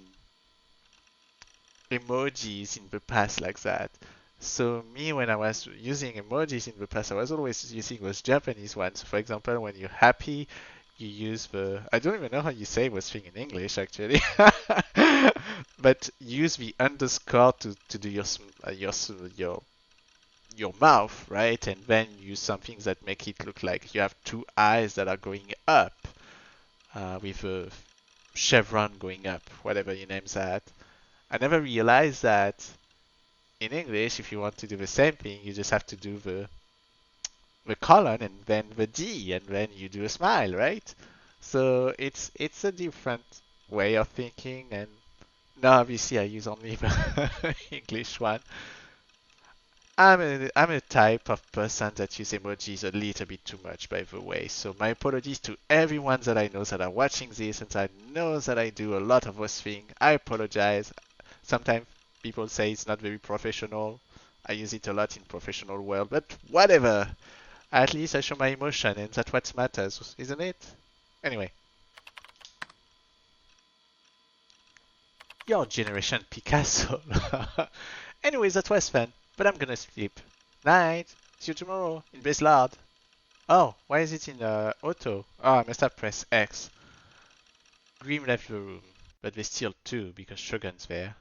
emojis in the past like that. So me, when I was using emojis in the past, I was always using those Japanese ones. For example, when you're happy, you use the, I don't even know how you say was thing in English actually, but use the underscore to do your mouth, right? And then use some things that make it look like you have two eyes that are going up, with a chevron going up, whatever you name that. I never realized that in English, if you want to do the same thing, you just have to do the colon and then the D, and then you do a smile, right? So it's a different way of thinking, and now obviously I use only the English one. I'm a type of person that use emojis a little bit too much, by the way. So my apologies to everyone that I know that are watching this, since I know that I do a lot of those things. I apologize. Sometimes people say it's not very professional. I use it a lot in professional world, but whatever. At least I show my emotion, and that's what matters, isn't it? Anyway. Your generation Picasso. Anyways, that was fun, but I'm gonna sleep. Night. See you tomorrow in Bezlard. Oh, why is it in auto? Oh, I must have pressed X. Grim left the room, but there's still two because Shogun's there.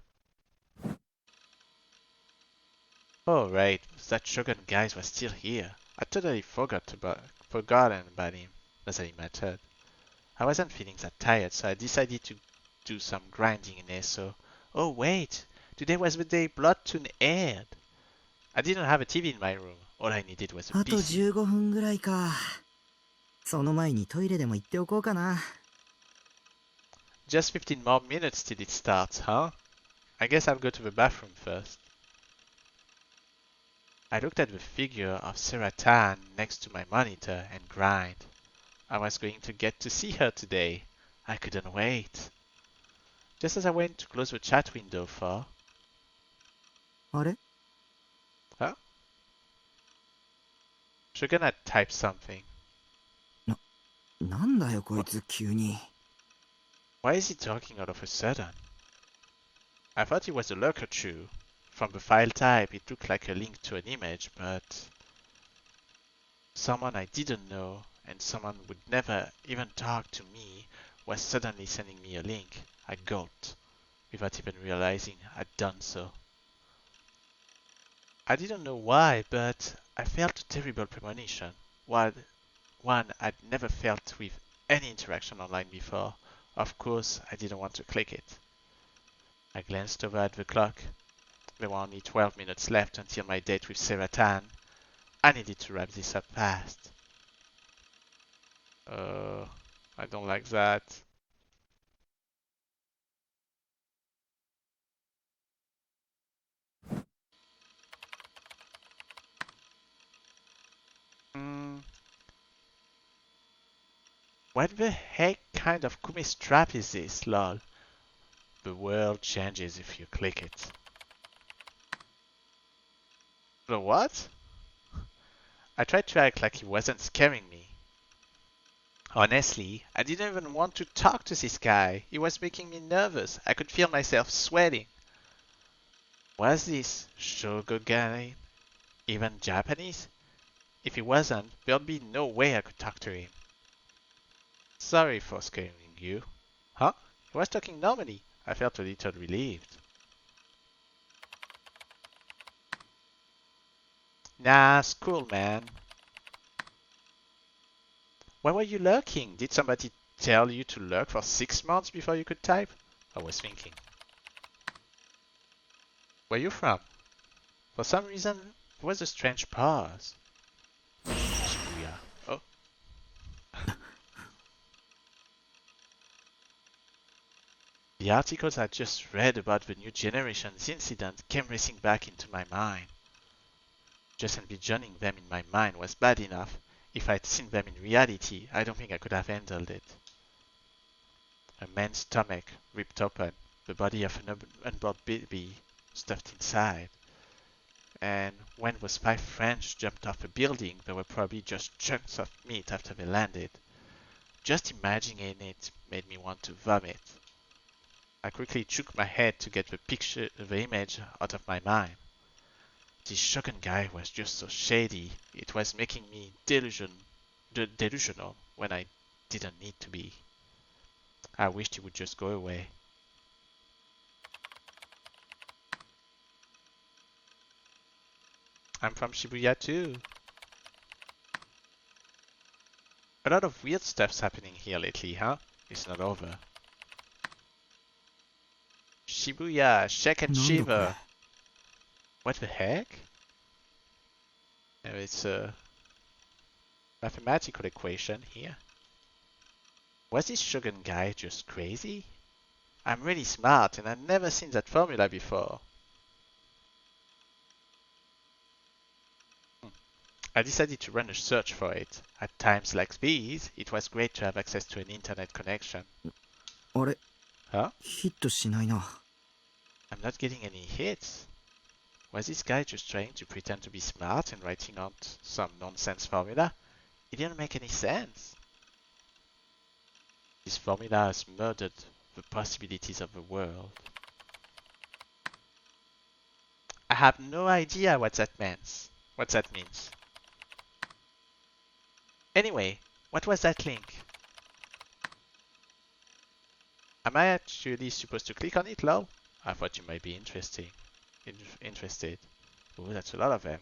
Oh right, that Shogun guy was still here. I totally forgotten about him. Doesn't it matter? I wasn't feeling that tired, so I decided to do some grinding in ESO. Oh wait, today was the day Bloodtoon aired. I didn't have a TV in my room. All I needed was a あと PC. 15分ぐらいか。その前にトイレでも行っておこうかな。Just 15 more minutes till it starts, huh? I guess I'll go to the bathroom first. I looked at the figure of Sarah Tan next to my monitor and grinned. I was going to get to see her today. I couldn't wait. Just as I went to close the chat window for... あれ Huh? Shogun had typed something. なんだよこいつ急に。Why is he talking all of a sudden? I thought it was a lurker-chew. From the file type, it looked like a link to an image, but... Someone I didn't know, and someone would never even talk to me, was suddenly sending me a link. I gulped, without even realizing I'd done so. I didn't know why, but I felt a terrible premonition. One I'd never felt with any interaction online before. Of course, I didn't want to click it. I glanced over at the clock. There were only 12 minutes left until my date with Sarah Tan. I needed to wrap this up fast. I don't like that. What the heck kind of Kumis trap is this, lol? The world changes if you click it. The what? I tried to act like he wasn't scaring me. Honestly, I didn't even want to talk to this guy. He was making me nervous. I could feel myself sweating. Was this Shogun even Japanese? If he wasn't, there'd be no way I could talk to him. Sorry for scaring you. Huh? He was talking normally. I felt a little relieved. Nah, it's cool, man. Why were you lurking? Did somebody tell you to lurk for 6 months before you could type? I was thinking. Where you from? For some reason, there was a strange pause. Shibuya. Oh. The articles I just read about the new generation's incident came racing back into my mind. Just envisioning them in my mind was bad enough. If I'd seen them in reality, I don't think I could have handled it. A man's stomach ripped open, the body of an unborn baby stuffed inside. And when those 5 French jumped off a building, there were probably just chunks of meat after they landed. Just imagining it made me want to vomit. I quickly shook my head to get the image out of my mind. This Shogun guy was just so shady. It was making me delusional when I didn't need to be. I wished it would just go away. I'm from Shibuya too. A lot of weird stuff's happening here lately, huh? It's not over. Shibuya, shake and shiver. What the heck? It's a mathematical equation here. Was this Shogun guy just crazy? I'm really smart and I've never seen that formula before. I decided to run a search for it. At times like these, it was great to have access to an internet connection. あれ Huh? ヒットしないな。 I'm not getting any hits. Was this guy just trying to pretend to be smart and writing out some nonsense formula? It didn't make any sense. This formula has murdered the possibilities of the world. I have no idea what that means. Anyway, what was that link? Am I actually supposed to click on it, lol? I thought you might be interested. Oh, that's a lot of them.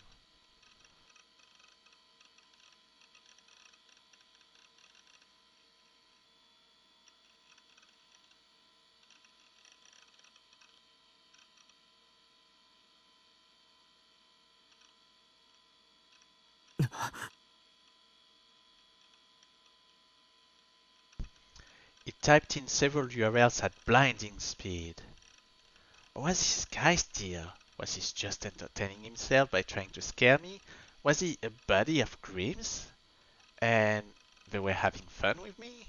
It typed in several URLs at blinding speed. What was this guy's deal? Was he just entertaining himself by trying to scare me? Was he a buddy of Grimm's? And they were having fun with me?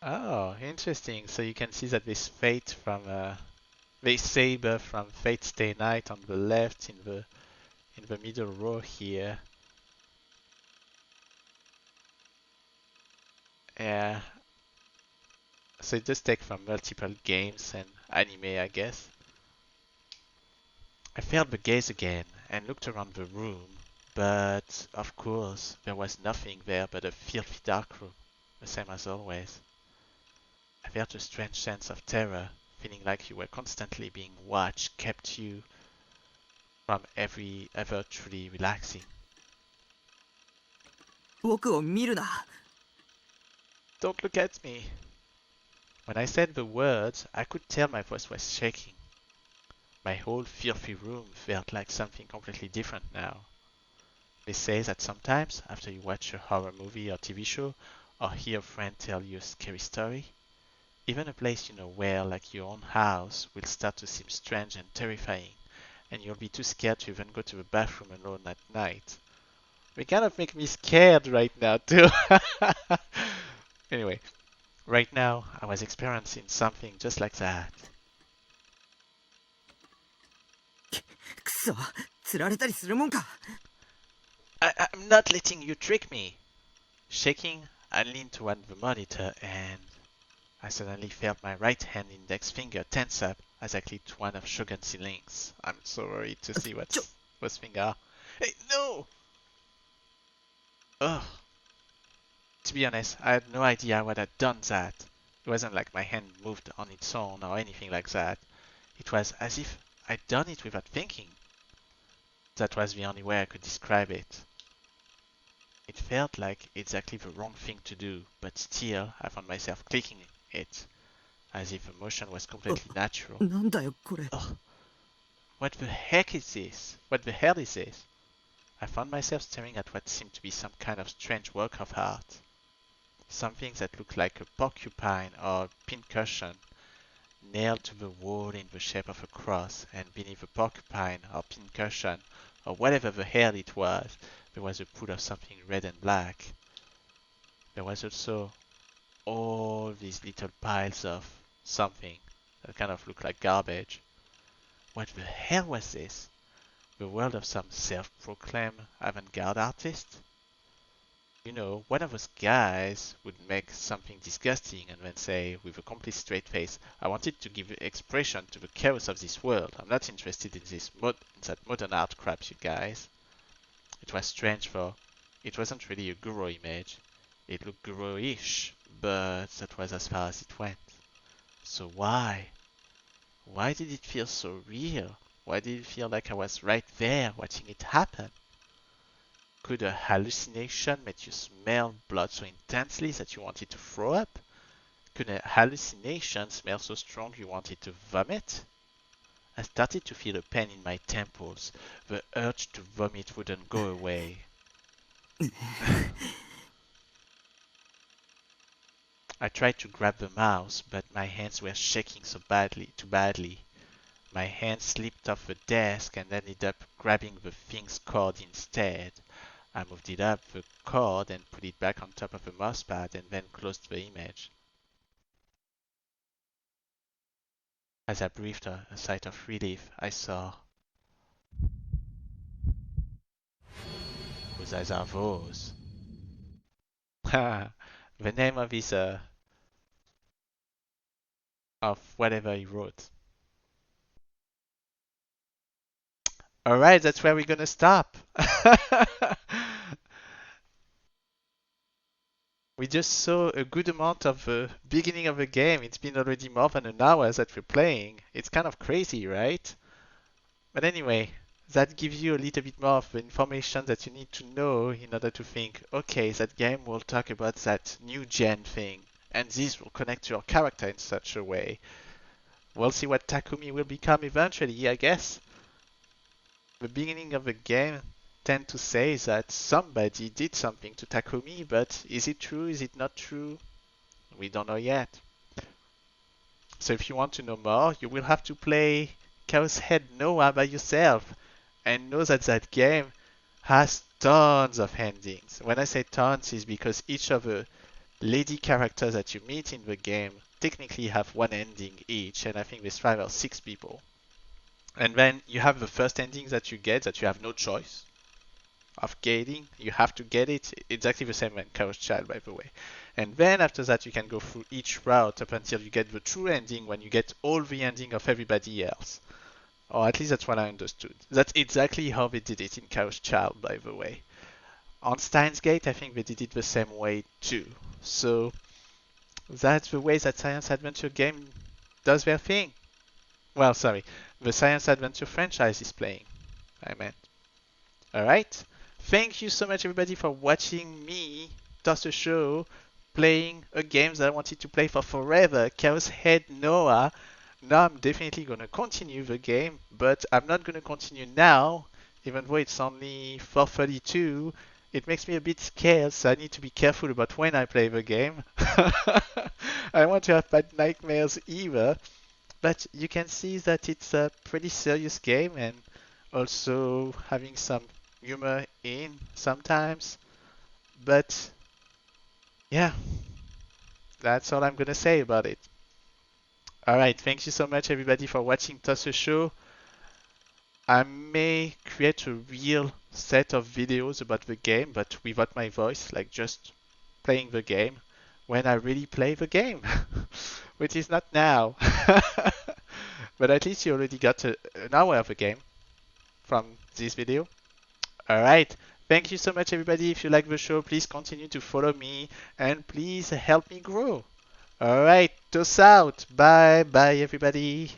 Oh, interesting. So you can see that this fate from this saber from Fate Stay Night on the left in the middle row here. Yeah. So it does take from multiple games and anime, I guess. I failed the gaze again and looked around the room, but of course there was nothing there but a filthy dark room, the same as always. I felt a strange sense of terror, feeling like you were constantly being watched, kept you from ever truly relaxing. 僕を見るな。 Don't look at me. When I said the words, I could tell my voice was shaking. My whole filthy room felt like something completely different now. They say that sometimes, after you watch a horror movie or TV show, or hear a friend tell you a scary story, even a place you know well, like your own house, will start to seem strange and terrifying, and you'll be too scared to even go to the bathroom alone at night. They kind of make me scared right now, too. Anyway, right now, I was experiencing something just like that. くそ、釣られたりするもんか。 I'm not letting you trick me. Shaking, I leaned toward the monitor and I suddenly felt my right hand index finger tense up as I clicked one of Shogun's links. I'm so worried to see what those fingers are. Hey, no! Ugh. To be honest, I had no idea what had done that. It wasn't like my hand moved on its own or anything like that. It was as if I'd done it without thinking. That was the only way I could describe it. It felt like exactly the wrong thing to do, but still I found myself clicking it, as if the motion was completely natural. なんだよこれ。 Ugh. What the heck is this? What the hell is this? I found myself staring at what seemed to be some kind of strange work of art. Something that looked like a porcupine or a pincushion, nailed to the wall in the shape of a cross, and beneath the porcupine or pincushion, or whatever the hell it was, there was a pool of something red and black. There was also all these little piles of something that kind of looked like garbage. What the hell was this? The world of some self-proclaimed avant-garde artist? you know, one of those guys would make something disgusting and then say with a complete straight face, I wanted to give expression to the chaos of this world. I'm not interested in that modern art crap, you guys. It was strange for it wasn't really a Guro image. It looked Guro-ish, but that was as far as it went. So why? Why did it feel so real? Why did it feel like I was right there watching it happen? Could a hallucination make you smell blood so intensely that you wanted to throw up? Could a hallucination smell so strong you wanted to vomit? I started to feel a pain in my temples. The urge to vomit wouldn't go away. I tried to grab the mouse, but my hands were shaking so badly. My hand slipped off the desk and ended up grabbing the thing's cord instead. I moved it up the cord and put it back on top of the mousepad and then closed the image. As I breathed a sigh of relief, I saw. Whose eyes are those? The name of his of whatever he wrote. Alright, that's where we're gonna stop. We just saw a good amount of the beginning of the game. It's been already more than an hour that we're playing. It's kind of crazy, right? But anyway, that gives you a little bit more of the information that you need to know in order to think, okay, that game will talk about that new gen thing, and this will connect to your character in such a way. We'll see what Takumi will become eventually, I guess. The beginning of the game tend to say that somebody did something to Takumi, but is it true? Is it not true? We don't know yet. So if you want to know more, you will have to play Chaos Head Noah by yourself and know that that game has tons of endings. When I say tons, is because each of the lady characters that you meet in the game technically have one ending each, and I think there's 5 or 6 people. And then you have the first ending that you get that you have no choice of getting. You have to get it. Exactly the same in Chaos Child, by the way. And then after that you can go through each route up until you get the true ending, when you get all the ending of everybody else. Or at least that's what I understood. That's exactly how they did it in Chaos Child, by the way. On Steins Gate I think they did it the same way too. So that's the way that Science Adventure game does their thing. Well, sorry, the Science Adventure franchise is playing, I meant. Alright? Thank you so much everybody for watching me, Toss a Show, playing a game that I wanted to play for forever, Chaos Head Noah. Now I'm definitely going to continue the game, but I'm not going to continue now, even though it's only 4:32. It makes me a bit scared, so I need to be careful about when I play the game. I don't want to have bad nightmares either, but you can see that it's a pretty serious game and also having some humor in sometimes. But yeah, that's all I'm gonna say about it. Alright, thank you so much everybody for watching Toss a Show. I may create a real set of videos about the game, but without my voice, like just playing the game when I really play the game, which is not now. But at least you already got an hour of the game from this video. Alright, thank you so much everybody. If you like the show, please continue to follow me and please help me grow. Alright, toss out. Bye bye everybody.